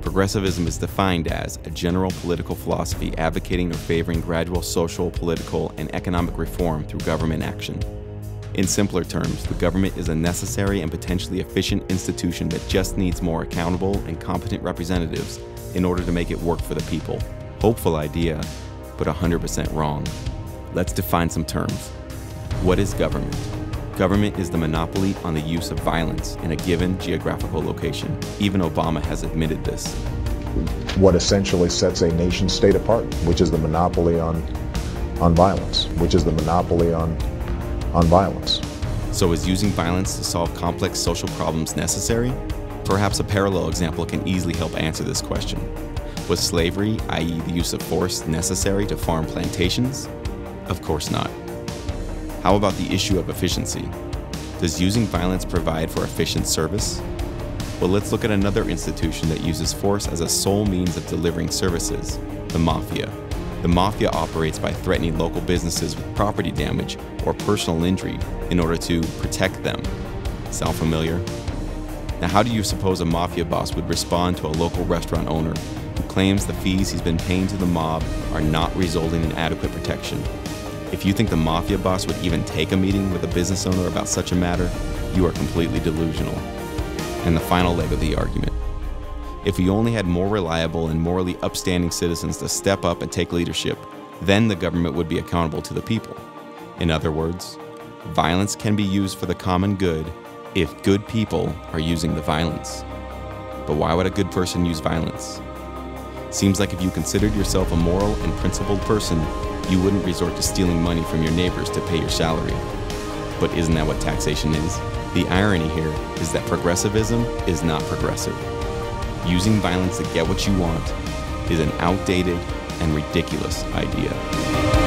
Progressivism is defined as a general political philosophy advocating or favoring gradual social, political, and economic reform through government action. In simpler terms, the government is a necessary and potentially efficient institution that just needs more accountable and competent representatives in order to make it work for the people. Hopeful idea, but 100% wrong. Let's define some terms. What is government? Government is the monopoly on the use of violence in a given geographical location. Even Obama has admitted this. What essentially sets a nation state apart, which is the monopoly on violence, which is the monopoly on violence. So is using violence to solve complex social problems necessary? Perhaps a parallel example can easily help answer this question. Was slavery, i.e. the use of force, necessary to farm plantations? Of course not. How about the issue of efficiency? Does using violence provide for efficient service? Well, let's look at another institution that uses force as a sole means of delivering services, the mafia. The mafia operates by threatening local businesses with property damage or personal injury in order to protect them. Sound familiar? Now, how do you suppose a mafia boss would respond to a local restaurant owner who claims the fees he's been paying to the mob are not resulting in adequate protection? If you think the mafia boss would even take a meeting with a business owner about such a matter, you are completely delusional. And the final leg of the argument. If we only had more reliable and morally upstanding citizens to step up and take leadership, then the government would be accountable to the people. In other words, violence can be used for the common good if good people are using the violence. But why would a good person use violence? Seems like if you considered yourself a moral and principled person, you wouldn't resort to stealing money from your neighbors to pay your salary. But isn't that what taxation is? The irony here is that progressivism is not progressive. Using violence to get what you want is an outdated and ridiculous idea.